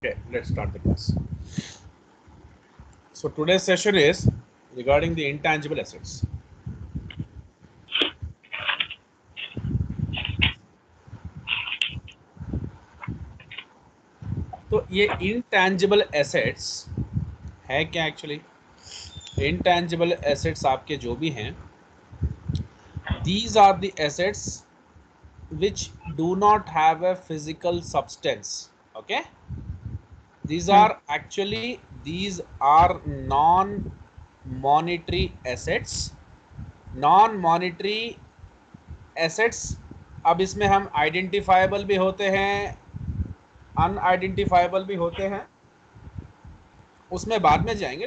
Okay, let's start the class. So today's session is regarding the intangible assets. तो ये intangible assets है क्या actually? Intangible assets आपके जो भी हैं, these are the assets which do not have a physical substance. Okay, these are actually non-monetary assets. Non-monetary assets, अब इसमें हम आइडेंटिफाइबल भी होते हैं, अनआइडेंटिफाइबल भी होते हैं, उसमें बाद में जाएंगे.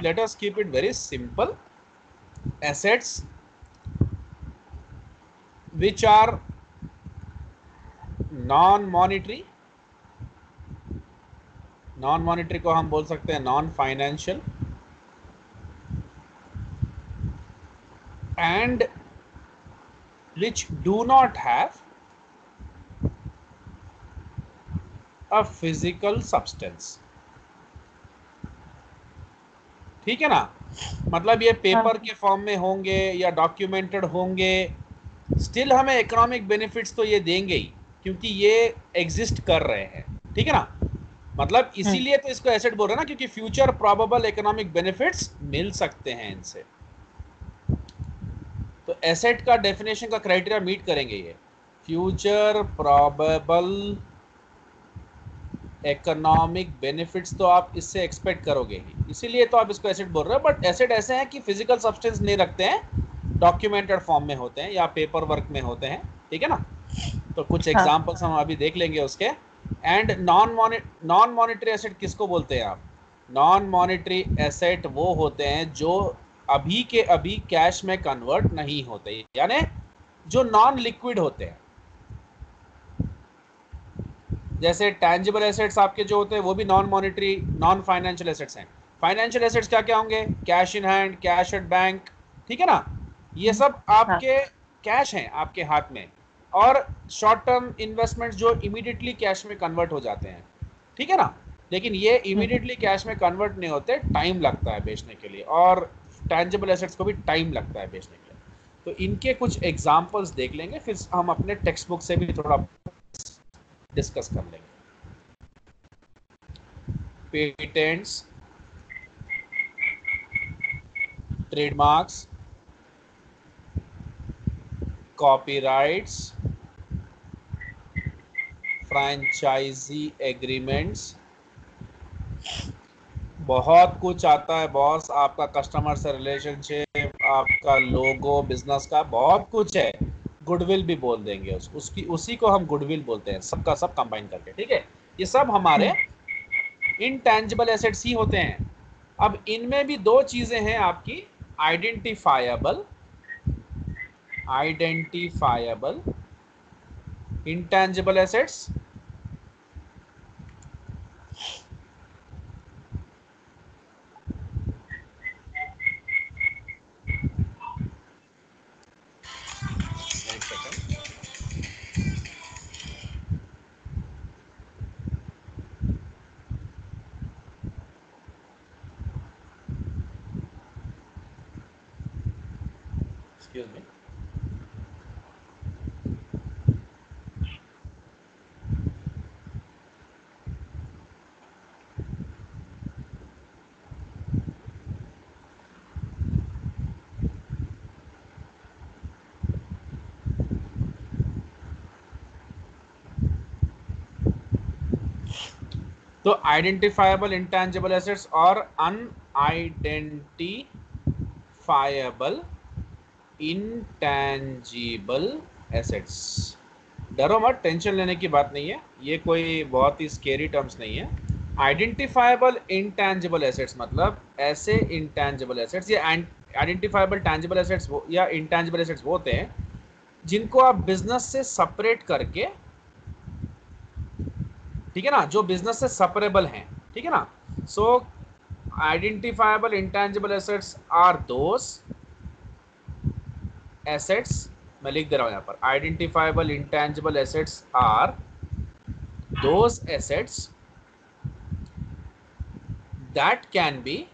Let us keep it very simple. Assets which are non monetary, non monetary को हम बोल सकते हैं non financial, and which do not have a physical substance. ठीक है ना? मतलब ये पेपर के फॉर्म में होंगे या डॉक्यूमेंटेड होंगे, स्टिल हमें इकोनॉमिक बेनिफिट्स तो ये देंगे ही, क्योंकि ये एग्जिस्ट कर रहे हैं. ठीक है ना? मतलब इसीलिए तो इसको एसेट बोल रहे हैं ना, क्योंकि फ्यूचर प्रोबेबल इकोनॉमिक बेनिफिट्स मिल सकते हैं इनसे. तो एसेट का डेफिनेशन का क्राइटेरिया मीट करेंगे ये, फ्यूचर प्रोबेबल इकोनॉमिक बेनिफिट्स तो आप इससे एक्सपेक्ट करोगे ही, इसीलिए तो आप इसको एसेट बोल रहे हो. बट एसेट ऐसे हैं कि फिजिकल सब्सटेंस नहीं रखते हैं, डॉक्यूमेंटेड फॉर्म में होते हैं या पेपर वर्क में होते हैं. ठीक है ना? तो कुछ एग्जांपल्स हम अभी देख लेंगे उसके. एंड नॉन मॉनिटरी एसेट किसको बोलते हैं आप? नॉन मॉनिटरी एसेट वो होते हैं जो अभी के अभी कैश में कन्वर्ट नहीं होते, यानी जो नॉन लिक्विड होते हैं. जैसे टैंजिबल एसेट्स आपके जो होते हैं वो भी non monetary, non financial assets हैं. फाइनेंशियल एसेट्स क्या क्या होंगे? Cash in hand, cash at bank. ठीक है ना? ये सब आपके कैश हैं आपके हाथ में, और शॉर्ट टर्म इन्वेस्टमेंट्स जो इमीडिएटली कैश में कन्वर्ट हो जाते हैं. ठीक है ना? लेकिन ये इमीडिएटली कैश में कन्वर्ट नहीं होते, टाइम लगता है बेचने के लिए, और टैंजिबल एसेट्स को भी टाइम लगता है बेचने के लिए. तो इनके कुछ एग्जांपल्स देख लेंगे, फिर हम अपने टेक्स्ट बुक से भी थोड़ा डिस्कस कर लेंगे. Patents, trademarks, copyrights, franchise agreements, बहुत कुछ आता है बॉस. आपका कस्टमर से रिलेशनशिप, आपका लोगो, बिजनेस का बहुत कुछ है. गुडविल भी बोल देंगे उसकी, उसी को हम गुडविल बोलते हैं, सबका सब कंबाइन करके. ठीक है? ये सब हमारे इनटैंजिबल एसेट्स ही होते हैं. अब इनमें भी दो चीजें हैं आपकी, identifiable intangible assets, excuse me. तो आइडेंटिफाइबल इंटैंजिबल एसेट्स और अनआइडेंटिफाइबल इंटैंजिबल एसेट्स. डरो मत, टेंशन लेने की बात नहीं है, ये कोई बहुत ही स्केरी टर्म्स नहीं है. आइडेंटिफाइबल इंटैंजिबल एसेट्स मतलब ऐसे इंटैंजिबल एसेट्स, ये आइडेंटिफाइबल टैंजिबल एसेट्स या इंटैंजिबल एसेट्स वो होते हैं जिनको आप बिजनेस से सेपरेट करके, ठीक है ना, जो बिजनेस से सेपरेबल हैं. ठीक है ना? So identifiable intangible assets are those assets, मैं लिख दे रहा हूं यहां पर, identifiable intangible assets are those assets that can be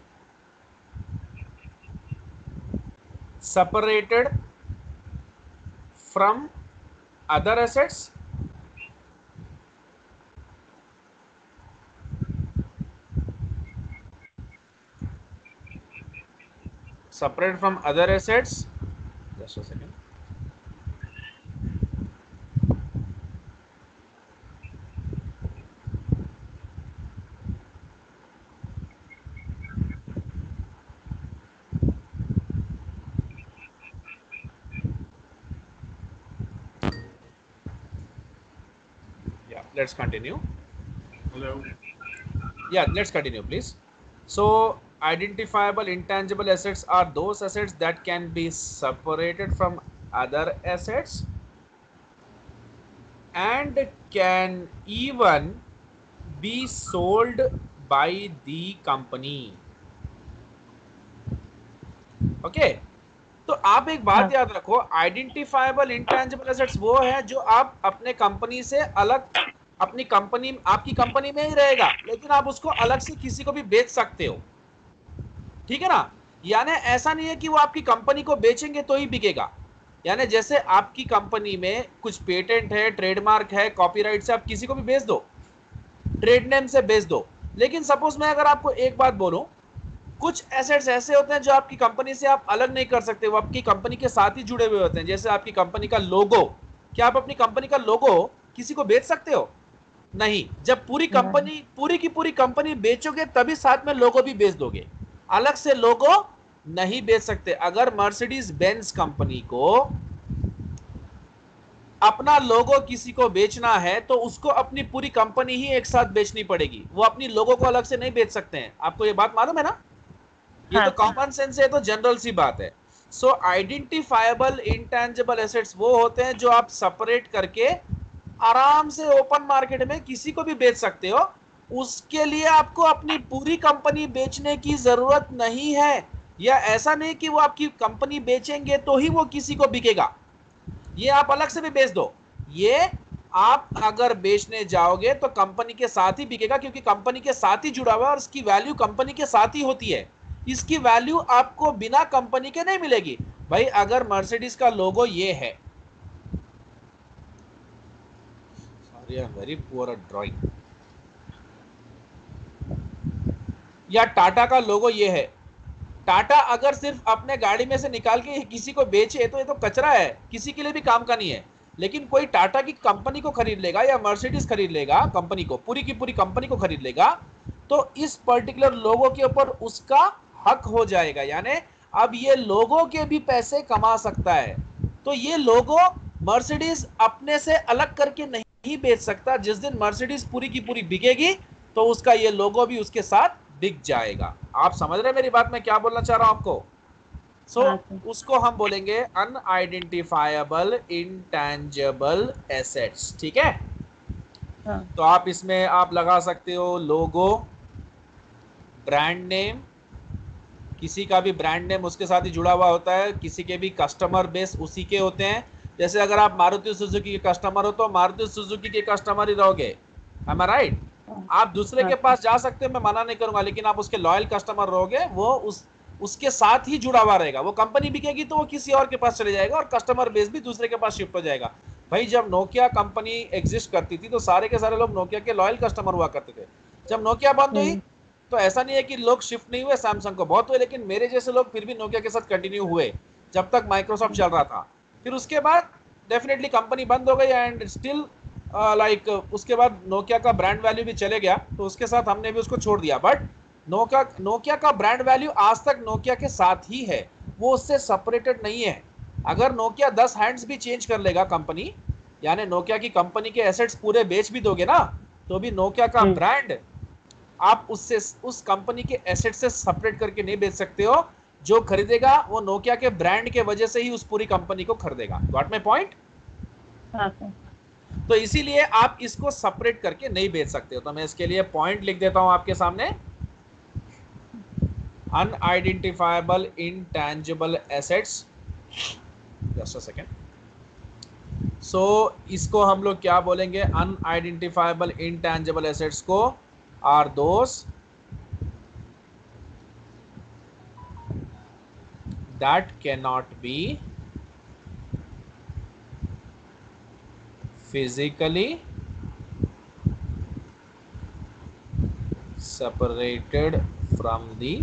separated from other assets separate from other assets. Just a second. Yeah, let's continue. Hello. Yeah, let's continue, please. So, identifiable intangible assets are those assets that can be separated from other assets and can even be sold by the company. Okay, तो आप एक बात हाँ याद रखो, identifiable intangible assets वो है जो आप अपने कंपनी से अलग, अपनी कंपनी, आपकी कंपनी में ही रहेगा लेकिन आप उसको अलग से किसी को भी बेच सकते हो, ठीक है ना। यानी ऐसा नहीं है कि वो आपकी कंपनी को बेचेंगे तो ही बिकेगा। यानी जैसे आपकी कंपनी में कुछ पेटेंट है, ट्रेडमार्क है, कॉपीराइट से आप किसी को भी बेच दो, ट्रेड नेम से बेच दो, लेकिन सपोज मैं अगर आपको एक बात बोलूं, कुछ एसेट्स ऐसे होते हैं जो आपकी कंपनी से आप अलग नहीं कर सकते, वो आपकी कंपनी के साथ ही जुड़े हुए होते हैं। जैसे आपकी कंपनी का लोगो, क्या आप अपनी कंपनी का लोगो किसी को बेच सकते हो? नहीं। जब पूरी नहीं कंपनी, पूरी की पूरी कंपनी बेचोगे तभी साथ में लोगो भी बेच दोगे, अलग से लोगो नहीं बेच सकते। अगर मर्सिडीज बेंज कंपनी को अपना लोगो किसी को बेचना है तो उसको अपनी पूरी कंपनी ही एक साथ बेचनी पड़ेगी, वो अपनी लोगो को अलग से नहीं बेच सकते हैं। आपको ये बात मालूम है ना? ये हाँ तो कॉमन सेंस है, तो जनरल सी बात है। सो आइडेंटिफाइबल इंटेंजिबल एसेट्स वो होते हैं जो आप सेपरेट करके आराम से ओपन मार्केट में किसी को भी बेच सकते हो। उसके लिए आपको अपनी पूरी कंपनी बेचने की जरूरत नहीं है, या ऐसा नहीं कि वो आपकी कंपनी बेचेंगे तो ही वो किसी को बिकेगा। ये आप अलग से भी बेच दो, ये आप अगर बेचने जाओगे तो कंपनी के साथ ही बिकेगा, क्योंकि कंपनी के साथ ही जुड़ा हुआ है और इसकी वैल्यू कंपनी के साथ ही होती है। इसकी वैल्यू आपको बिना कंपनी के नहीं मिलेगी। भाई अगर मर्सिडीज का लोगो ये है, sorry I am very poor at drawing, या टाटा का लोगो ये है, टाटा अगर सिर्फ अपने गाड़ी में से निकाल के किसी को बेचे तो ये तो कचरा है, किसी के लिए भी काम का नहीं है। लेकिन कोई टाटा की कंपनी को खरीद लेगा या मर्सिडीज खरीद लेगा, कंपनी को, पूरी की पूरी कंपनी को खरीद लेगा, तो इस पर्टिकुलर लोगो के ऊपर उसका हक हो जाएगा। यानी अब ये लोगो के भी पैसे कमा सकता है। तो ये लोगो मर्सिडीज अपने से अलग करके नहीं बेच सकता। जिस दिन मर्सिडीज पूरी की पूरी बिकेगी तो उसका ये लोगो भी उसके साथ दिख जाएगा। आप समझ रहे हैं मेरी बात, मैं क्या बोलना चाह रहा हूं आपको? हाँ उसको हम बोलेंगे अनआइडेंटिफाइबल इंटेंजिबल एसेट्स, ठीक है। हाँ तो आप इसमें आप लगा सकते हो लोगो, ब्रांड नेम, किसी का भी ब्रांड नेम उसके साथ ही जुड़ा हुआ होता है, किसी के भी कस्टमर बेस उसी के होते हैं। जैसे अगर आप मारुति सुजुकी के कस्टमर हो तो मारुति सुजुकी के कस्टमर ही रहोगे, am I right? हाँ आप दूसरे के पास जा सकते हो, मैं मना नहीं करूंगा, लेकिन आप उसके लॉयल कस्टमर रहोगे, वो उसके साथ ही जुड़ा हुआ रहेगा। वो कंपनी बिकेगी तो वो किसी और के पास चले जाएगा और कस्टमर बेस भी दूसरे के पास शिफ्ट हो जाएगा। भाई जब नोकिया कंपनी एग्जिस्ट करती थी तो सारे के सारे लोग नोकिया के लॉयल कस्टमर हुआ करते थे। जब नोकिया बंद हुई तो ऐसा नहीं है कि लोग शिफ्ट नहीं हुए, सैमसंग को बहुत हुए, लेकिन मेरे जैसे लोग फिर भी नोकिया के साथ कंटिन्यू हुए जब तक माइक्रोसॉफ्ट चल रहा था। फिर उसके बाद डेफिनेटली कंपनी बंद हो गई एंड स्टिल लाइक उसके बाद नोकिया का ब्रांड वैल्यू भी चले गया, तो उसके साथ हमने भी उसको छोड़ दिया। बट नोकिया का ब्रांड वैल्यू आज तक नोकिया के साथ ही है, वो उससे सेपरेटेड नहीं है। अगर नोकिया 10 हैंड्स भी चेंज कर लेगा कंपनी, यानी नोकिया की कंपनी के एसेट्स पूरे बेच भी दोगे ना, तो भी नोकिया का ब्रांड आप उससे, उस कंपनी के एसेट से सेपरेट करके नहीं बेच सकते हो। जो खरीदेगा वो नोकिया के ब्रांड के वजह से ही उस पूरी कंपनी को खरीदेगा। Got my point? तो इसीलिए आप इसको सेपरेट करके नहीं बेच सकते हो। तो मैं इसके लिए पॉइंट लिख देता हूं आपके सामने, unidentifiable intangible assets. Just a second. So इसको हम लोग क्या बोलेंगे? अनआइडेंटिफाइबल इंटेंजिबल एसेट्स को are those that cannot be physically separated from the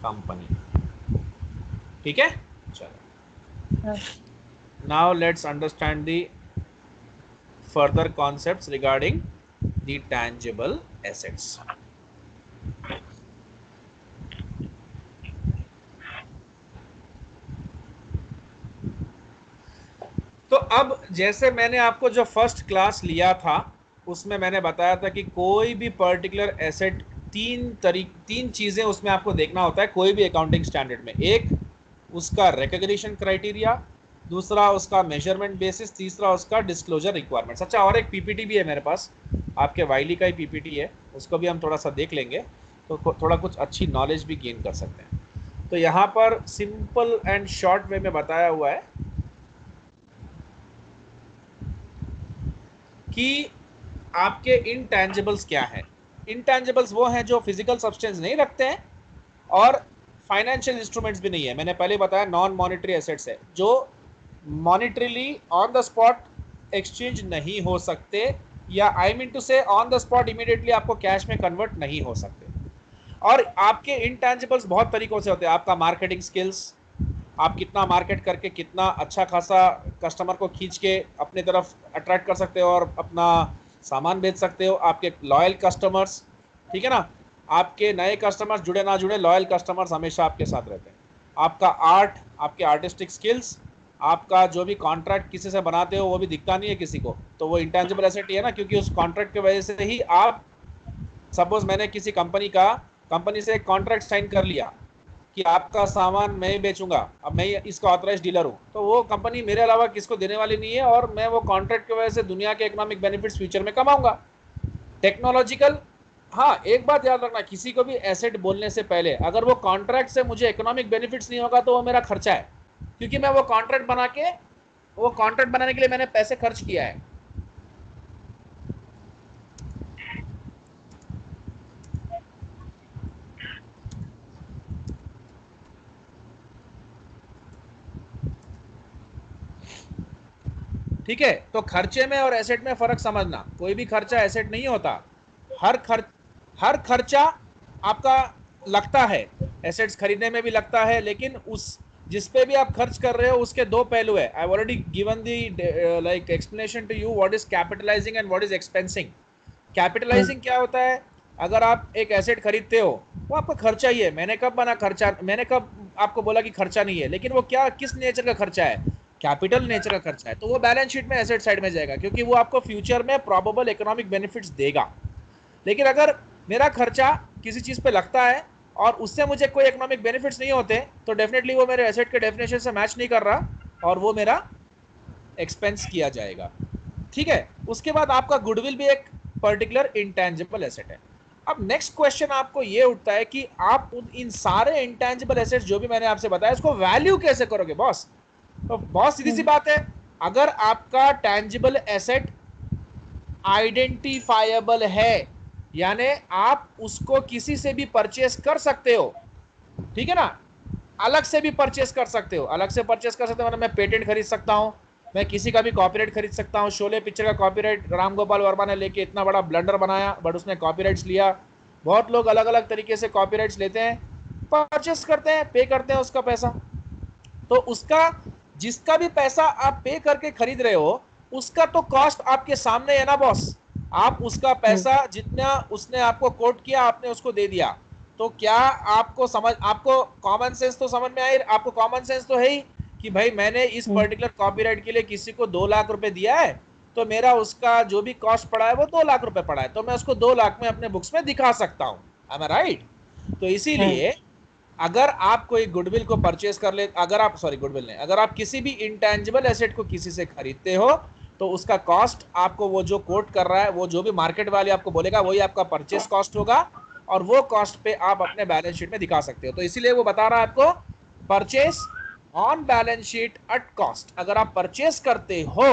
company. ठीक है, चलो हाँ, now let's understand the further concepts regarding the tangible assets. तो अब जैसे मैंने आपको जो फर्स्ट क्लास लिया था उसमें मैंने बताया था कि कोई भी पर्टिकुलर एसेट तीन चीजें उसमें आपको देखना होता है कोई भी अकाउंटिंग स्टैंडर्ड में। एक उसका रिकॉग्निशन क्राइटेरिया, दूसरा उसका मेजरमेंट बेसिस, तीसरा उसका डिस्क्लोजर रिक्वायरमेंट्स। अच्छा, और एक पीपीटी भी है मेरे पास, आपके वाइली का ही पीपीटी है, उसको भी हम थोड़ा सा देख लेंगे तो थोड़ा कुछ अच्छी नॉलेज भी गेन कर सकते हैं। तो यहाँ पर सिंपल एंड शॉर्ट वे में बताया हुआ है कि आपके इंटैंजिबल्स क्या है। इंटैंजिबल्स वो हैं जो फिजिकल सब्सटेंस नहीं रखते हैं और फाइनेंशियल इंस्ट्रूमेंट्स भी नहीं है। मैंने पहले बताया नॉन मॉनिटरी एसेट्स है जो monetarily on the spot exchange नहीं हो सकते, या आई मीन टू से ऑन द स्पॉट इमीडिएटली आपको कैश में कन्वर्ट नहीं हो सकते। और आपके इंटैंजिबल्स बहुत तरीकों से होते हैं। आपका मार्केटिंग स्किल्स, आप कितना मार्केट करके कितना अच्छा खासा कस्टमर को खींच के अपने तरफ अट्रैक्ट कर सकते हो और अपना सामान बेच सकते हो। आपके लॉयल कस्टमर्स, ठीक है ना, आपके नए कस्टमर्स जुड़े ना जुड़े, लॉयल कस्टमर्स हमेशा आपके साथ रहते हैं। आपका आर्ट, आपके आर्टिस्टिक स्किल्स, आपका जो भी कॉन्ट्रैक्ट किसी से बनाते हो वो भी दिखता नहीं है किसी को, तो वो इंटेंजिबल एसेट ही है ना, क्योंकि उस कॉन्ट्रैक्ट की वजह से ही आप, सपोज मैंने किसी कंपनी से एक कॉन्ट्रैक्ट साइन कर लिया कि आपका सामान मैं ही बेचूंगा, अब मैं इसका ऑथराइज डीलर हूँ, तो वो कंपनी मेरे अलावा किसको देने वाली नहीं है और मैं वो कॉन्ट्रैक्ट की वजह से दुनिया के इकोनॉमिक बेनिफिट्स फ्यूचर में कमाऊंगा। टेक्नोलॉजिकल, हाँ एक बात याद रखना, किसी को भी एसेट बोलने से पहले अगर वो कॉन्ट्रैक्ट से मुझे इकोनॉमिक बेनिफिट्स नहीं होगा तो वो मेरा खर्चा है, क्योंकि मैं वो कॉन्ट्रैक्ट बनाने के लिए मैंने पैसे खर्च किया है। ठीक है, तो खर्चे में और एसेट में फर्क समझना। कोई भी खर्चा एसेट नहीं होता। हर खर्चा आपका लगता है, एसेट्स खरीदने में भी लगता है, लेकिन उस जिस पे भी आप खर्च कर रहे हो उसके दो पहलू है। I already given the like explanation to you what is capitalising and what is expensing. Capitalising क्या होता है, अगर आप एक एसेट खरीदते हो वो आपका खर्चा ही है। मैंने कब आपको बोला कि खर्चा नहीं है, लेकिन वो क्या, किस नेचर का खर्चा है, कैपिटल नेचर का खर्चा है, तो वो बैलेंस शीट में एसेट साइड में जाएगा, क्योंकि वो आपको फ्यूचर में प्रोबेबल इकोनॉमिक बेनिफिट्स देगा। लेकिन अगर मेरा खर्चा किसी चीज पे लगता है और उससे मुझे कोई इकोनॉमिक बेनिफिट्स नहीं होते, तो डेफिनेटली वो मेरे एसेट के डेफिनेशन से मैच नहीं कर रहा और वो मेरा एक्सपेंस किया जाएगा। ठीक है, उसके बाद आपका गुडविल भी एक पर्टिकुलर इंटेंजिबल एसेट है। अब नेक्स्ट क्वेश्चन आपको ये उठता है कि आप इन सारे इंटेंजिबल एसेट्स जो भी मैंने आपसे बताया इसको वैल्यू कैसे करोगे बॉस। तो बहुत सीधी सी बात है, अगर आपका टेंजिबल एसेट आइडेंटिफाइबल है, यानी आप उसको किसी से भी परचेस कर सकते हो, ठीक है ना, अलग से भी परचेस कर सकते हो। अलग से परचेस कर सकते हो मतलब मैं पेटेंट खरीद सकता हूं, मैं किसी का भी कॉपीराइट खरीद सकता हूं। शोले पिक्चर का कॉपीराइट राम गोपाल वर्मा ने लेके इतना बड़ा ब्लंडर बनाया, बट उसने कॉपीराइट्स लिया। बहुत लोग अलग अलग तरीके से कॉपीराइट्स लेते हैं, परचेस करते हैं, पे करते हैं उसका पैसा। तो उसका, जिसका भी पैसा आप पे करके खरीद रहे हो उसका तो कॉस्ट आपके सामने है ना बॉस। आप उसका पैसा जितना उसने आपको कोट किया आपने उसको दे दिया, तो क्या आपको कॉमन सेंस तो समझ में आई, आपको कॉमन सेंस तो है ही कि भाई मैंने इस पर्टिकुलर कॉपीराइट के लिए किसी को 2 लाख रुपए दिया है, तो मेरा उसका जो भी कॉस्ट पड़ा है वो 2 लाख रुपए पड़ा है, तो मैं उसको 2 लाख में अपने बुक्स में दिखा सकता हूं। एम आई राइट? तो इसीलिए अगर आप कोई गुडविल को परचेस कर ले, अगर आप, सॉरी गुडविल नहीं, अगर आप किसी भी इंटेंजिबल एसेट को किसी से खरीदते हो तो उसका कॉस्ट आपको वो जो कोट कर रहा है, वो जो भी मार्केट वाले आपको बोलेगा वही आपका परचेस कॉस्ट होगा, और वो कॉस्ट पे आप अपने बैलेंस शीट में दिखा सकते हो। तो इसीलिए वो बता रहा है आपको purchase on balance sheet at cost. अगर आप परचेस करते हो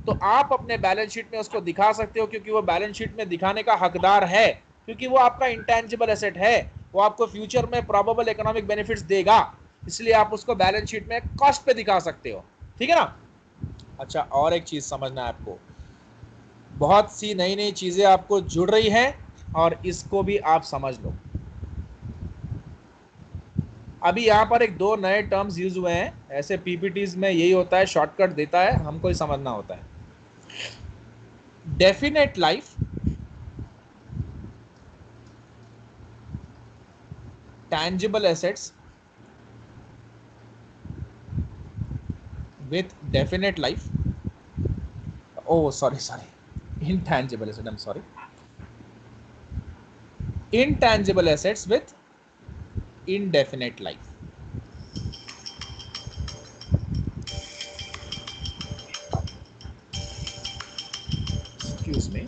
तो आप अपने बैलेंस शीट में उसको दिखा सकते हो, क्योंकि वो बैलेंस शीट में दिखाने का हकदार है, क्योंकि वो आपका इंटेंजिबल एसेट है, वो आपको फ्यूचर में प्रोबेबल इकोनॉमिक बेनिफिट्स देगा। इसलिए आप उसको बैलेंस शीट में कॉस्ट पे दिखा सकते हो, ठीक है ना। अच्छा, और एक चीज समझना है आपको, बहुत सी नई नई चीजें आपको जुड़ रही हैं और इसको भी आप समझ लो। अभी यहां पर एक दो नए टर्म्स यूज हुए हैं, ऐसे पीपीटीज में यही होता है, शॉर्टकट देता है, हमको ही समझना होता है। Definite life, tangible assets with definite life. Oh, sorry, intangible asset, I'm sorry. Intangible assets with indefinite life. Excuse me.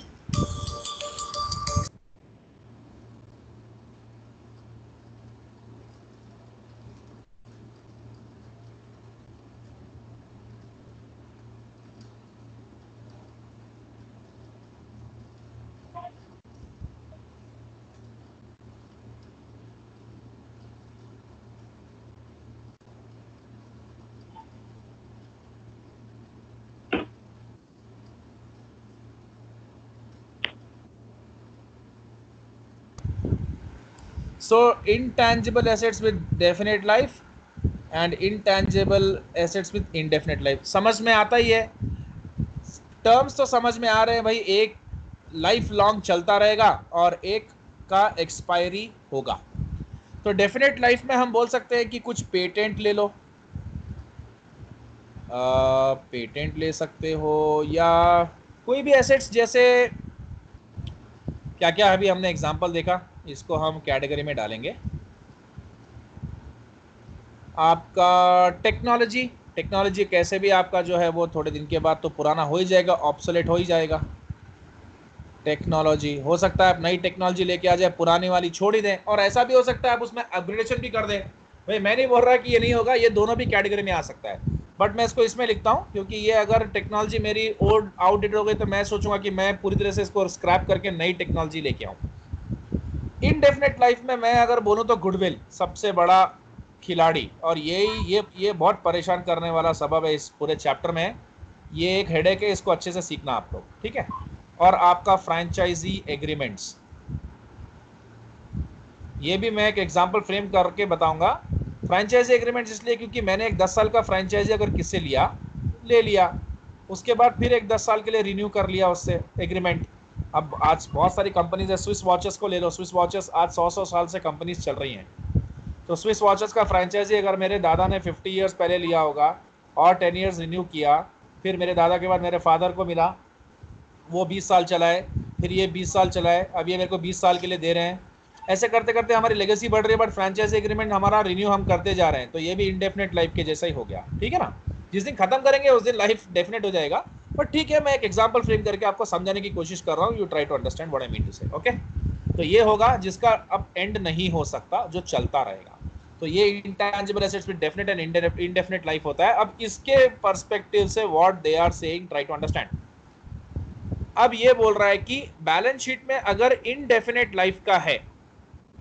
So intangible assets with definite life and intangible assets with indefinite life. समझ में आता ही है, terms तो समझ में आ रहे हैं भाई। एक लाइफ लॉन्ग चलता रहेगा और एक का एक्सपायरी होगा। तो डेफिनेट लाइफ में हम बोल सकते हैं कि कुछ पेटेंट ले लो, पेटेंट ले सकते हो, या कोई भी एसेट्स, जैसे क्या क्या अभी हमने एग्जांपल देखा, इसको हम कैटेगरी में डालेंगे। आपका टेक्नोलॉजी, टेक्नोलॉजी कैसे भी आपका जो है वो थोड़े दिन के बाद तो पुराना हो ही जाएगा, ऑब्सोलेट हो ही जाएगा। टेक्नोलॉजी हो सकता है आप नई टेक्नोलॉजी लेके आ जाए, पुरानी वाली छोड़ ही दें, और ऐसा भी हो सकता है आप उसमें अपग्रेडेशन भी कर दें। भाई मैं नहीं बोल रहा कि ये नहीं होगा, ये दोनों भी कैटेगरी में आ सकता है, बट मैं इसको इसमें लिखता हूँ क्योंकि ये अगर टेक्नोलॉजी मेरी ओल्ड आउटडेटेड हो गई तो मैं सोचूंगा कि मैं पूरी तरह से इसको स्क्रैप करके नई टेक्नोलॉजी लेके आऊँ। इनडेफिनेट लाइफ में मैं अगर बोलूँ तो गुडविल सबसे बड़ा खिलाड़ी, और ये बहुत परेशान करने वाला सबब है इस पूरे चैप्टर में। ये एक हेडेक है, इसको अच्छे से सीखना आप लोग, ठीक है। और आपका फ्रेंचाइजी एग्रीमेंट्स, ये भी मैं एक एग्जांपल फ्रेम करके बताऊंगा। फ्रेंचाइजी एग्रीमेंट्स इसलिए क्योंकि मैंने एक 10 साल का फ्रेंचाइजी अगर किससे लिया, ले लिया, उसके बाद फिर एक 10 साल के लिए रिन्यू कर लिया उससे एग्रीमेंट। अब आज बहुत सारी कंपनीज है, स्विस वॉचेस को ले लो, स्विस वॉचेस आज 100 साल से कंपनीज चल रही हैं। तो स्विस वॉचेस का फ्रेंचाइजी अगर मेरे दादा ने 50 ईयर्स पहले लिया होगा और 10 ईयर्स रिन्यू किया, फिर मेरे दादा के बाद मेरे फादर को मिला, वो 20 साल चलाए, फिर ये 20 साल चलाए, अब ये मेरे को 20 साल के लिए दे रहे हैं। ऐसे करते करते हमारी लेगेसी बढ़ रही है, बट फ्रेंचाइजी एग्रीमेंट हमारा रिन्यू हम करते जा रहे हैं, तो ये भी इंडेफिनेट लाइफ के जैसा ही हो गया, ठीक है ना। जिस दिन खत्म करेंगे उस दिन लाइफ डेफिनेट हो जाएगा, बट ठीक है, मैं एक एग्जांपल फ्रेम करके आपको समझाने की कोशिश कर रहा हूँ। You try to understand what I mean to say, okay. तो ये होगा जिसका अब एंड नहीं हो सकता, जो चलता रहेगा। तो ये intangible assets with definite and indefinite life होता है। अब इसके पर्सपेक्टिव से what they are saying, try to understand. अब ये बोल रहा है कि बैलेंस शीट में अगर इनडेफिनेट लाइफ का है,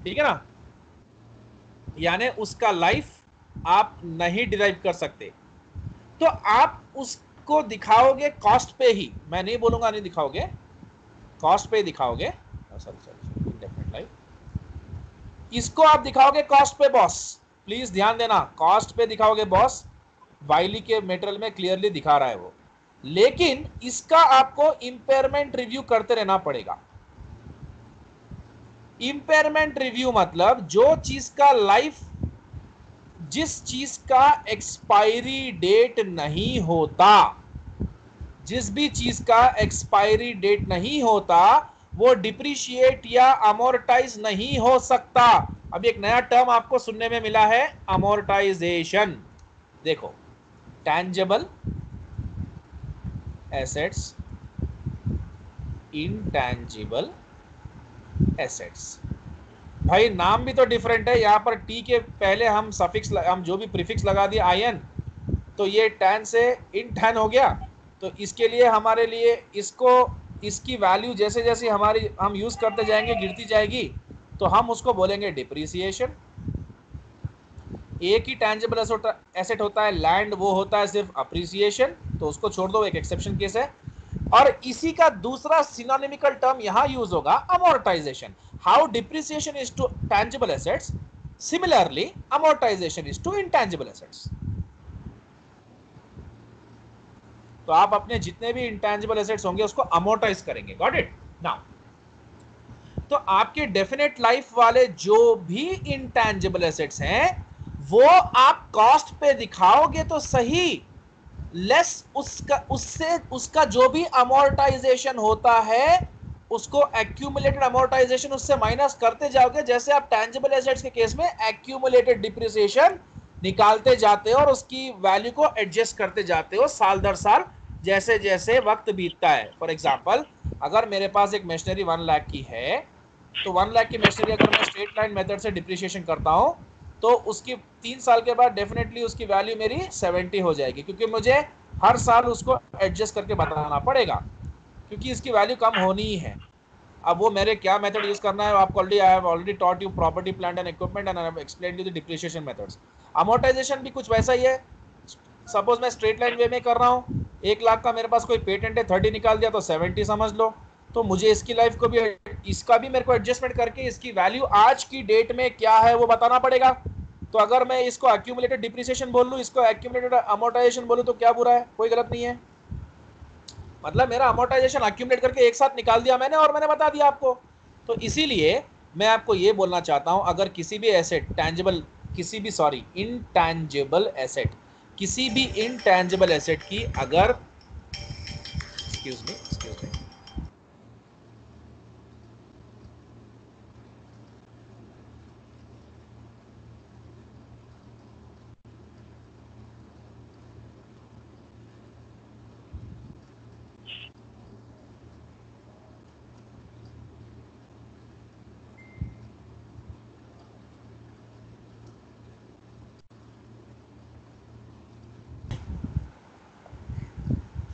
ठीक है ना, यानी उसका लाइफ आप नहीं डिराइव कर सकते, तो आप उसको दिखाओगे कॉस्ट पे ही। मैं नहीं बोलूंगा नहीं दिखाओगे, कॉस्ट पे दिखाओगे। सॉरी, इनडेफिनेट लाइफ, इसको आप दिखाओगे कॉस्ट पे बॉस। प्लीज ध्यान देना, कॉस्ट पे दिखाओगे बॉस। वाइली के मेटेरियल में क्लियरली दिखा रहा है वो, लेकिन इसका आपको इंपेयरमेंट रिव्यू करते रहना पड़ेगा। इंपेयरमेंट रिव्यू मतलब जो चीज का लाइफ, जिस चीज का एक्सपायरी डेट नहीं होता, जिस भी चीज का एक्सपायरी डेट नहीं होता, वो डिप्रिशिएट या अमोर्टाइज नहीं हो सकता। अब एक नया टर्म आपको सुनने में मिला है, अमोर्टाइजेशन। देखो, टैंजेबल एसेट्स, इनटैंजिबल एसेट्स, भाई नाम भी तो डिफरेंट है। यहां पर टी के पहले हम सफिक्स, हम जो भी प्रीफिक्स लगा दिया आयन, तो ये टैन से इन टैन हो गया। तो इसके लिए हमारे लिए इसको, इसकी वैल्यू जैसे जैसे हमारी हम यूज करते जाएंगे गिरती जाएगी, तो हम उसको बोलेंगे डिप्रिसिएशन। एक ही टैंजिबल एसेट होता है लैंड, वो होता है सिर्फ अप्रिसिएशन, तो उसको छोड़ दो, एक एक्सेप्शन केस है। और इसी का दूसरा सिनोनिमिकल टर्म यहां यूज होगा amortisation. How depreciation is to tangible assets, similarly amortisation is to intangible assets. तो आप अपने जितने भी इंटैंजिबल एसेट्स होंगे उसको अमोर्टाइज करेंगे। Got it now? तो आपके डेफिनेट लाइफ वाले जो भी इंटैंजिबल एसेट्स हैं वो आप कॉस्ट पे दिखाओगे तो सही, लेस उसका जो भी अमोर्टाइजेशन होता है उसको एक्यूमुलेटेड अमोर्टाइजेशन उससे माइनस करते जाओगे, जैसे आप टैंजिबल एसेट्स के केस में एक्यूमुलेटेड डिप्रिसिएशन निकालते जाते हो और उसकी वैल्यू को एडजस्ट करते जाते हो साल दर साल जैसे जैसे वक्त बीतता है। फॉर एग्जांपल, अगर मेरे पास एक मशीनरी 1 लाख की है, तो 1 लाख की मशीनरी अगर मैं स्ट्रेट लाइन मेथड से डिप्रिसिएशन करता हूं तो उसकी 3 साल के बाद डेफिनेटली उसकी वैल्यू मेरी 70 हो जाएगी, क्योंकि मुझे हर साल उसको एडजस्ट करके बताना पड़ेगा, क्योंकि इसकी वैल्यू कम होनी ही है। अब वो मेरे क्या मेथड यूज करना है आपको already, I have already taught you property plant and equipment and I have explained you the depreciation methods. Amortisation भी कुछ वैसा ही है। सपोज मैं स्ट्रेट लाइन वे में कर रहा हूँ, 1 लाख का मेरे पास कोई पेटेंट है, 30 निकाल दिया तो 70 समझ लो। तो मुझे इसकी लाइफ को भी, इसका भी मेरे को एडजस्टमेंट करके इसकी वैल्यू आज की डेट में क्या है वो बताना पड़ेगा। तो अगर मैं इसको एक्यूमुलेटेड डिप्रिसिएशन बोल लूँ, इसको एक्यूमुलेटेड अमोर्टाइजेशन बोलूँ तो क्या बुरा है? कोई गलत नहीं है। मतलब मेरा अमोर्टाइजेशन एक्यूमुलेट करके एक साथ निकाल दिया मैंने और मैंने बता दिया आपको। तो इसीलिए मैं आपको ये बोलना चाहता हूं, अगर किसी भी एसेट टैंजिबल, किसी भी सॉरी इनटैंजिबल एसेट, किसी भी इनटैंजिबल एसेट की अगर, excuse me,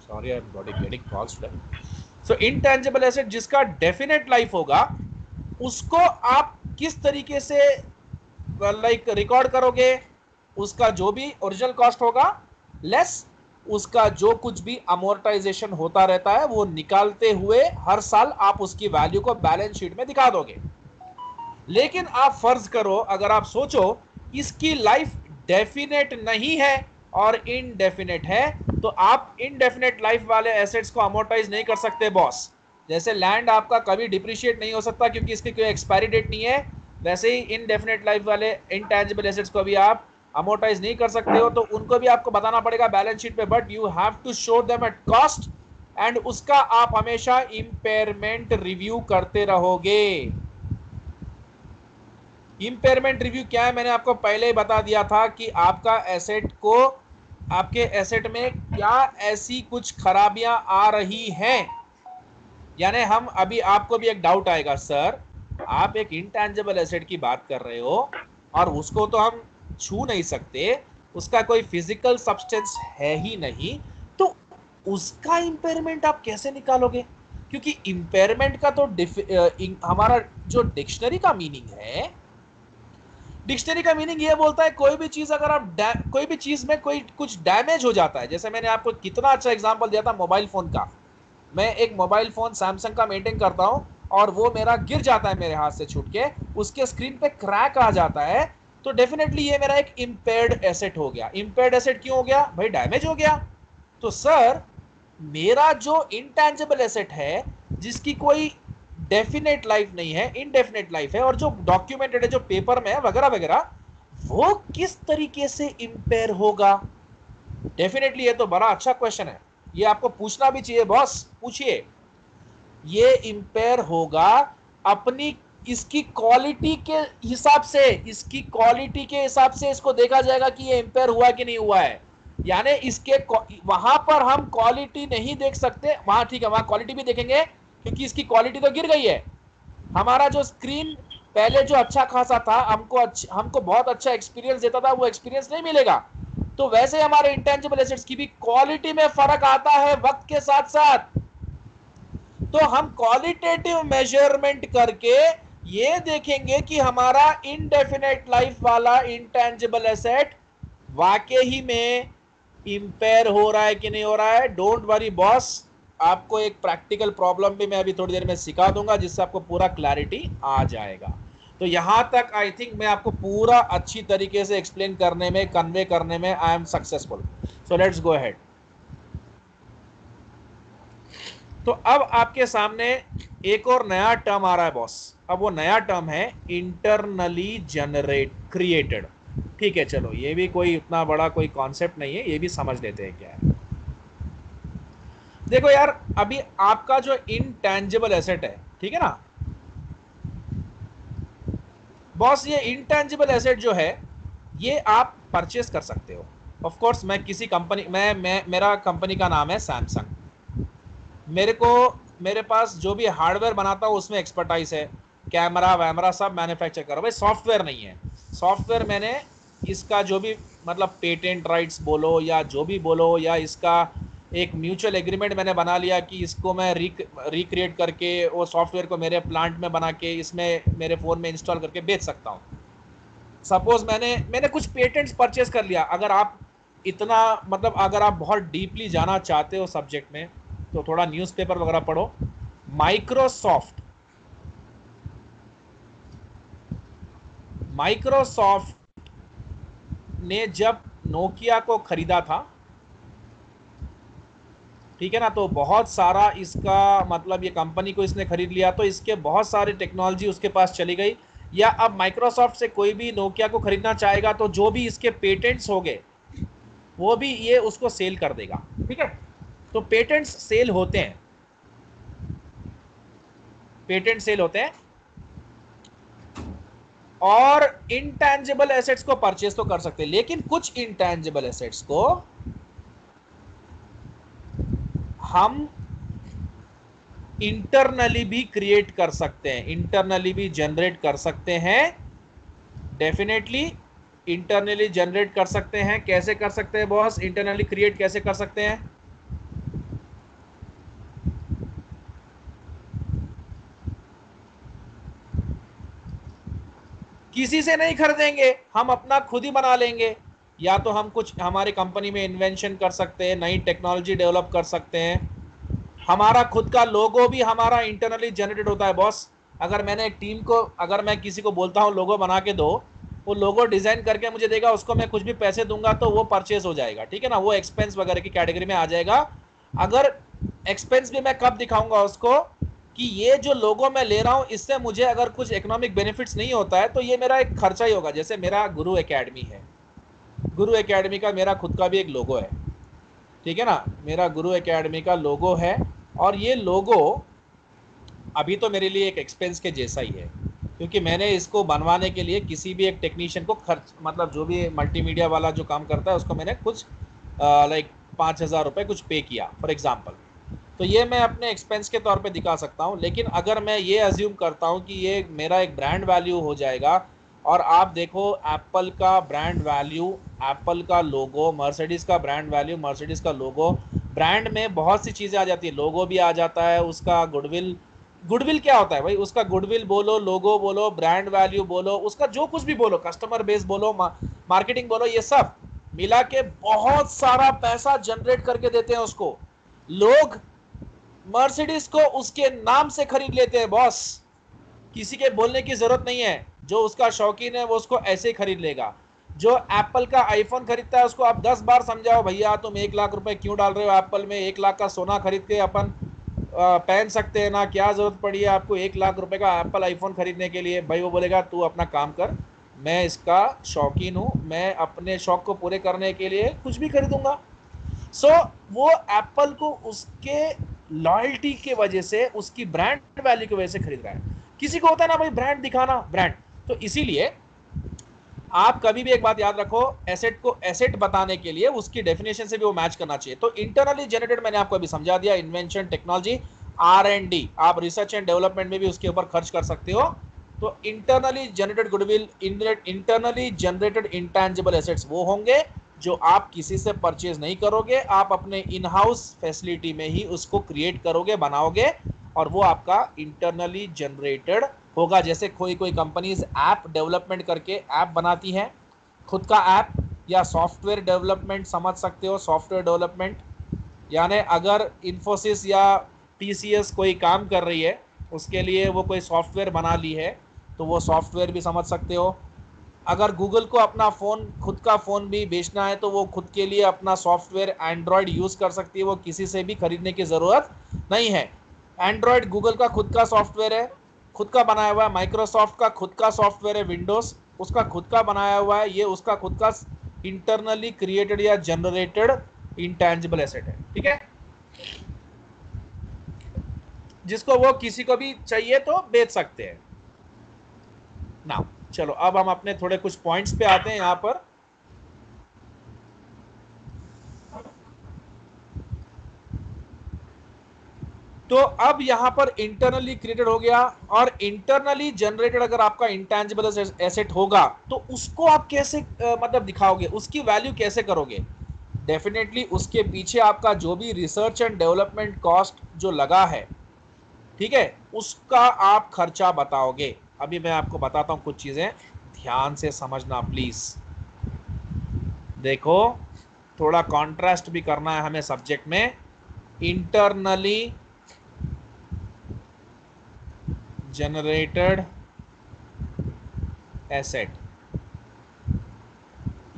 sorry I am getting calls today. So intangible asset जिसका डेफिनेट लाइफ होगा उसको आप किस तरीके से लाइक रिकॉर्ड करोगे? उसका जो भी ओरिजिनल कॉस्ट होगा लेस उसका जो कुछ भी अमोर्टाइजेशन होता रहता है वो निकालते हुए हर साल आप उसकी वैल्यू को बैलेंस शीट में दिखा दोगे। लेकिन आप फर्ज करो, अगर आप सोचो इसकी लाइफ डेफिनेट नहीं है और इनडेफिनेट है, तो आप इनडेफिनेट लाइफ वाले एसेट्स को अमोर्टाइज नहीं कर सकते बॉस। जैसे लैंड आपका कभी डिप्रिशिएट नहीं हो सकता क्योंकि इसकी कोई एक्सपायरी डेट नहीं है, वैसे ही इनडेफिनेट लाइफ वाले इनटैंजिबल एसेट्स को भी आप अमोर्टाइज नहीं कर सकते हो, तो उनको भी आपको बताना पड़ेगा बैलेंस शीट पे, but you have to show them at cost and उसका आप हमेशा इंपेयरमेंट रिव्यू करते रहोगे। इंपेयरमेंट रिव्यू क्या है मैंने आपको पहले ही बता दिया था कि आपका एसेट को, आपके एसेट में क्या ऐसी कुछ खराबियां आ रही हैं। यानी हम अभी, आपको भी एक डाउट आएगा, सर आप एक इंटैंजिबल एसेट की बात कर रहे हो और उसको तो हम छू नहीं सकते, उसका कोई फिजिकल सब्सटेंस है ही नहीं, तो उसका इंपेयरमेंट आप कैसे निकालोगे? क्योंकि इंपेयरमेंट का तो हमारा जो डिक्शनरी का मीनिंग है, डिक्शनरी का मीनिंग ये बोलता है कोई भी चीज अगर आप कोई भी चीज में कोई कुछ डैमेज हो जाता है। जैसे मैंने आपको कितना अच्छा एग्जांपल दिया था मोबाइल फोन का। मैं एक मोबाइल फोन सैमसंग का मेंटेन करता हूं और वो मेरा गिर जाता है मेरे हाथ से छूट के, उसके स्क्रीन पे क्रैक आ जाता है, तो डेफिनेटली ये मेरा एक इंपेयर्ड एसेट हो गया। इंपेयर्ड एसेट क्यों हो गया भाई? डैमेज हो गया। तो सर मेरा जो इंटैंजिबल एसेट है जिसकी कोई डेफिनेट लाइफ नहीं है, इनडेफिनेट लाइफ है, और जो डॉक्यूमेंटेड है, जो पेपर में है वगैरह वगैरह, वो किस तरीके से इंपेयर होगा? डेफिनेटली ये तो बड़ा अच्छा क्वेश्चन है, ये आपको पूछना भी चाहिए बॉस, पूछिए। ये इंपेयर होगा अपनी, इसकी क्वालिटी के हिसाब से, इसकी क्वालिटी के हिसाब से इसको देखा जाएगा कि ये इंपेयर हुआ कि नहीं हुआ है। यानी इसके वहां पर हम क्वालिटी नहीं देख सकते, वहां ठीक है, वहां क्वालिटी भी देखेंगे क्योंकि इसकी क्वालिटी तो गिर गई है। हमारा जो स्क्रीन पहले जो अच्छा खासा था, हमको बहुत अच्छा एक्सपीरियंस देता था, वो एक्सपीरियंस नहीं मिलेगा। तो वैसे हमारे इंटेंजिबल एसेट्स की भी क्वालिटी में फर्क आता है वक्त के साथ साथ। तो हम क्वालिटेटिव मेजरमेंट करके ये देखेंगे कि हमारा इनडेफिनेट लाइफ वाला इंटेंजिबल एसेट वाकई ही में इंपेयर हो रहा है कि नहीं हो रहा है। डोंट वरी बॉस, आपको एक प्रैक्टिकल प्रॉब्लम भी मैं अभी थोड़ी देर में सिखा दूंगा जिससे आपको पूरा क्लैरिटी आ जाएगा। तो यहां तक आई थिंक मैं आपको पूरा अच्छी तरीके से एक्सप्लेन करने में, कन्वे करने में I am successful. So let's go ahead. तो अब आपके सामने एक और नया टर्म आ रहा है बॉस। अब वो नया टर्म है इंटरनली जनरेट क्रिएटेड। ठीक है, चलो ये भी कोई उतना बड़ा कोई कॉन्सेप्ट नहीं है, ये भी समझ लेते हैं क्या है। देखो यार, अभी आपका जो इनटैंजिबल एसेट है, ठीक है ना बॉस, ये इनटैंजिबल एसेट जो है ये आप परचेस कर सकते हो। ऑफ कोर्स मैं किसी कंपनी, मैं मेरा कंपनी का नाम है सैमसंग। मेरे पास जो भी हार्डवेयर बनाता हूँ उसमें एक्सपर्टाइज है, कैमरा वैमरा सब मैन्युफैक्चर करो भाई, सॉफ्टवेयर नहीं है। सॉफ्टवेयर मैंने इसका जो भी मतलब पेटेंट राइट्स बोलो या जो भी बोलो, या इसका एक म्यूचुअल एग्रीमेंट मैंने बना लिया कि इसको मैं रिक्रिएट करके वो सॉफ्टवेयर को मेरे प्लांट में बना के इसमें मेरे फ़ोन में इंस्टॉल करके बेच सकता हूँ। सपोज मैंने कुछ पेटेंट्स परचेस कर लिया। अगर आप इतना मतलब अगर आप बहुत डीपली जाना चाहते हो सब्जेक्ट में तो थोड़ा न्यूज़पेपर वगैरह पढ़ो। माइक्रोसॉफ्ट ने जब नोकिया को खरीदा था, ठीक है ना, तो बहुत सारा इसका मतलब ये कंपनी को इसने खरीद लिया तो इसके बहुत सारी टेक्नोलॉजी उसके पास चली गई। या अब माइक्रोसॉफ्ट से कोई भी नोकिया को खरीदना चाहेगा तो जो भी इसके पेटेंट्स हो गए वो भी ये उसको सेल कर देगा। ठीक है, तो पेटेंट्स सेल होते हैं, पेटेंट सेल होते हैं और इंटैंजिबल एसेट्स को परचेस तो कर सकते हैं, लेकिन कुछ इंटैंजिबल एसेट्स को हम इंटरनली भी क्रिएट कर सकते हैं, इंटरनली भी जनरेट कर सकते हैं। डेफिनेटली इंटरनली जनरेट कर सकते हैं। कैसे कर सकते हैं बॉस, इंटरनली क्रिएट कैसे कर सकते हैं? किसी से नहीं खरीदेंगे, हम अपना खुद ही बना लेंगे। या तो हम कुछ हमारी कंपनी में इन्वेंशन कर सकते हैं, नई टेक्नोलॉजी डेवलप कर सकते हैं। हमारा खुद का लोगो भी हमारा इंटरनली जनरेटेड होता है बॉस। अगर मैंने एक टीम को, अगर मैं किसी को बोलता हूँ लोगो बना के दो, वो लोगो डिजाइन करके मुझे देगा, उसको मैं कुछ भी पैसे दूंगा तो वो परचेज हो जाएगा। ठीक है ना, वो एक्सपेंस वगैरह की कैटेगरी में आ जाएगा। अगर एक्सपेंस भी मैं कब दिखाऊंगा उसको कि ये जो लोगो मैं ले रहा हूं इससे मुझे अगर कुछ इकोनॉमिक बेनिफिट्स नहीं होता है तो ये मेरा एक खर्चा ही होगा। जैसे मेरा गुरु एकेडमी है, गुरु एकेडमी का मेरा खुद का भी एक लोगो है, ठीक है ना, मेरा गुरु एकेडमी का लोगो है। और ये लोगो अभी तो मेरे लिए एक एक्सपेंस के जैसा ही है, क्योंकि मैंने इसको बनवाने के लिए किसी भी एक टेक्नीशियन को खर्च, मतलब जो भी मल्टीमीडिया वाला जो काम करता है उसको मैंने कुछ लाइक 5,000 रुपये कुछ पे किया फॉर एग्जांपल। तो ये मैं अपने एक्सपेंस के तौर पे दिखा सकता हूँ। लेकिन अगर मैं ये अज्यूम करता हूँ कि ये मेरा एक ब्रांड वैल्यू हो जाएगा, और आप देखो एप्पल का ब्रांड वैल्यू, एप्पल का लोगो, मर्सिडीज़ का ब्रांड वैल्यू, मर्सिडीज़ का लोगो, ब्रांड में बहुत सी चीज़ें आ जाती है, लोगो भी आ जाता है, उसका गुडविल, गुडविल क्या होता है भाई, उसका गुडविल बोलो, लोगो बोलो, ब्रांड वैल्यू बोलो, उसका जो कुछ भी बोलो, कस्टमर बेस बोलो, मार्केटिंग बोलो, ये सब मिला के बहुत सारा पैसा जनरेट करके देते हैं उसको। लोग मर्सिडीज को उसके नाम से खरीद लेते हैं बॉस, किसी के बोलने की जरूरत नहीं है। जो उसका शौकीन है वो उसको ऐसे ही खरीद लेगा। जो एप्पल का आईफोन खरीदता है उसको आप 10 बार समझाओ, भैया तुम 1 लाख रुपए क्यों डाल रहे हो एप्पल में, 1 लाख का सोना खरीद के अपन पहन सकते हैं ना, क्या जरूरत पड़ी है आपको 1 लाख रुपए का एप्पल आईफोन खरीदने के लिए। भाई वो बोलेगा तू अपना काम कर, मैं इसका शौकीन हूँ, मैं अपने शौक को पूरे करने के लिए कुछ भी खरीदूंगा। सो वो एप्पल को उसके लॉयल्टी के वजह से, उसकी ब्रांड वैल्यू की वजह से खरीद रहा है। किसी को होता है ना भाई ब्रांड दिखाना, ब्रांड। तो इसीलिए आप कभी भी एक बात याद रखो, एसेट को एसेट बताने के लिए उसकी डेफिनेशन से भी वो मैच करना चाहिए। तो इंटरनली जनरेटेड मैंने आपको अभी समझा दिया, इन्वेंशन, टेक्नोलॉजी, R&D, आप रिसर्च एंड डेवलपमेंट में भी उसके ऊपर खर्च कर सकते हो। तो internally generated goodwill, internally generated intangible assets वो होंगे जो आप किसी से परचेज नहीं करोगे, आप अपने इन हाउस फैसिलिटी में ही उसको क्रिएट करोगे, बनाओगे, और वो आपका इंटरनली जनरेटेड होगा, जैसे कोई कोई कंपनीज ऐप डेवलपमेंट करके ऐप बनाती है, खुद का ऐप, या सॉफ्टवेयर डेवलपमेंट समझ सकते हो, सॉफ्टवेयर डेवलपमेंट, यानी अगर इन्फोसिस या टीसीएस कोई काम कर रही है, उसके लिए वो कोई सॉफ्टवेयर बना ली है, तो वो सॉफ्टवेयर भी समझ सकते हो। अगर गूगल को अपना फ़ोन, खुद का फ़ोन भी बेचना है, तो वो खुद के लिए अपना सॉफ्टवेयर एंड्रॉयड यूज़ कर सकती है, वो किसी से भी खरीदने की ज़रूरत नहीं है। एंड्रॉयड गूगल का खुद का सॉफ्टवेयर है, खुद का बनाया हुआ है। माइक्रोसॉफ्ट का खुद का सॉफ्टवेयर है, विंडोज़, उसका खुद का बनाया हुआ है, ये उसका खुद का इंटरनली क्रिएटेड या जनरेटेड इंटैंजिबल एसेट है, ठीक है, जिसको वो किसी को भी चाहिए तो बेच सकते हैं ना। चलो अब हम अपने थोड़े कुछ पॉइंट्स पे आते हैं यहाँ पर। तो अब यहां पर इंटरनली क्रिएटेड हो गया, और इंटरनली जनरेटेड अगर आपका इंटैंजिबल एसेट होगा तो उसको आप कैसे मतलब दिखाओगे, उसकी वैल्यू कैसे करोगे? डेफिनेटली उसके पीछे आपका जो भी रिसर्च एंड डेवलपमेंट कॉस्ट जो लगा है, ठीक है, उसका आप खर्चा बताओगे। अभी मैं आपको बताता हूं कुछ चीजें, ध्यान से समझना प्लीज। देखो, थोड़ा कॉन्ट्रास्ट भी करना है हमें सब्जेक्ट में। इंटरनली जनरेटेड एसेट,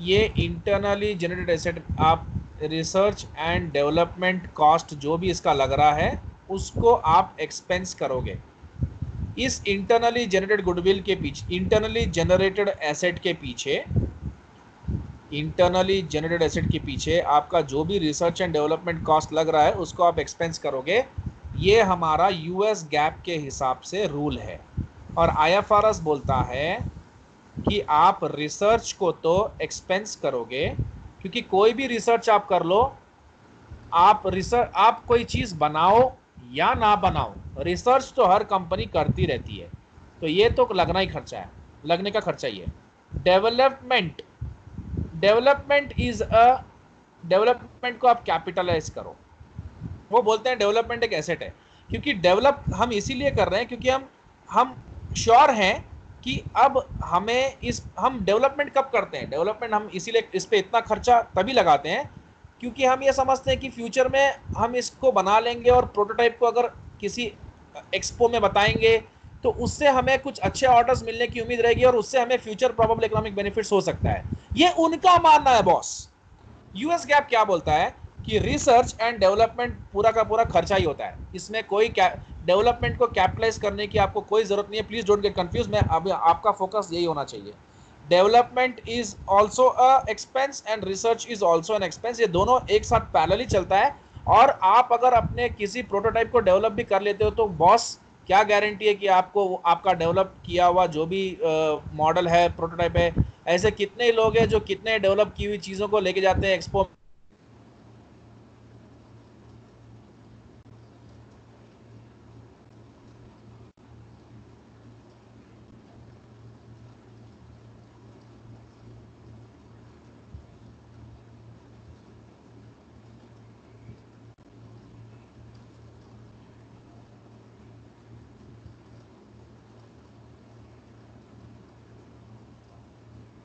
ये इंटरनली जनरेटेड एसेट आप रिसर्च एंड डेवलपमेंट कॉस्ट जो भी इसका लग रहा है उसको आप एक्सपेंस करोगे। इस इंटरनली जनरेटेड गुडविल के पीछे, इंटरनली जनरेटेड एसेट के पीछे, इंटरनली जनरेटेड एसेट के पीछे आपका जो भी रिसर्च एंड डेवलपमेंट कॉस्ट लग रहा है उसको आप एक्सपेंस करोगे। ये हमारा यूएस गैप के हिसाब से रूल है। और आईएफआरएस बोलता है कि आप रिसर्च को तो एक्सपेंस करोगे, क्योंकि कोई भी रिसर्च आप कर लो, आप कोई चीज बनाओ या ना बनाओ, रिसर्च तो हर कंपनी करती रहती है, तो ये तो लगना ही खर्चा है, लगने का खर्चा ही है। Development, development is a, development को आप कैपिटलाइज करो। वो बोलते हैं डेवलपमेंट एक एसेट है, क्योंकि डेवलप हम इसीलिए कर रहे हैं क्योंकि हम श्योर हैं कि अब हमें इस, हम डेवलपमेंट कब करते हैं, डेवलपमेंट हम इसीलिए इस पे इतना खर्चा तभी लगाते हैं क्योंकि हम ये समझते हैं कि फ्यूचर में हम इसको बना लेंगे और प्रोटोटाइप को अगर किसी एक्सपो में बताएंगे तो उससे हमें कुछ अच्छे ऑर्डर्स मिलने की उम्मीद रहेगी और उससे हमें फ्यूचर प्रोबेबल इकोनॉमिक बेनिफिट्स हो सकता है। ये उनका मानना है बॉस। यूएस गैप क्या बोलता है कि रिसर्च एंड डेवलपमेंट पूरा का पूरा खर्चा ही होता है, इसमें कोई डेवलपमेंट को कैपिटलाइज करने की आपको कोई जरूरत नहीं है। प्लीज डोंट गेट कंफ्यूज, मैं अब आपका फोकस यही होना चाहिए। Development is also a expense and research is also an expense, ये दोनों एक साथ पैरेलली चलता है। और आप अगर अपने किसी प्रोटोटाइप को डेवलप भी कर लेते हो तो बॉस क्या गारंटी है कि आपको आपका डेवलप किया हुआ जो भी मॉडल है, प्रोटोटाइप है, ऐसे कितने लोग हैं जो कितने डेवलप की हुई चीज़ों को लेके जाते हैं expo.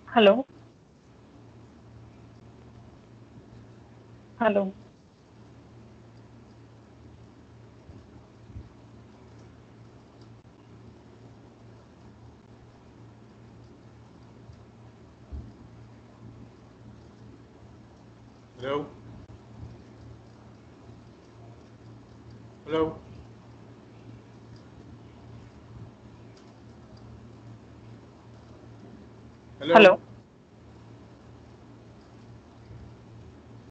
Hello. Hello. Hello, hello, hello, hello.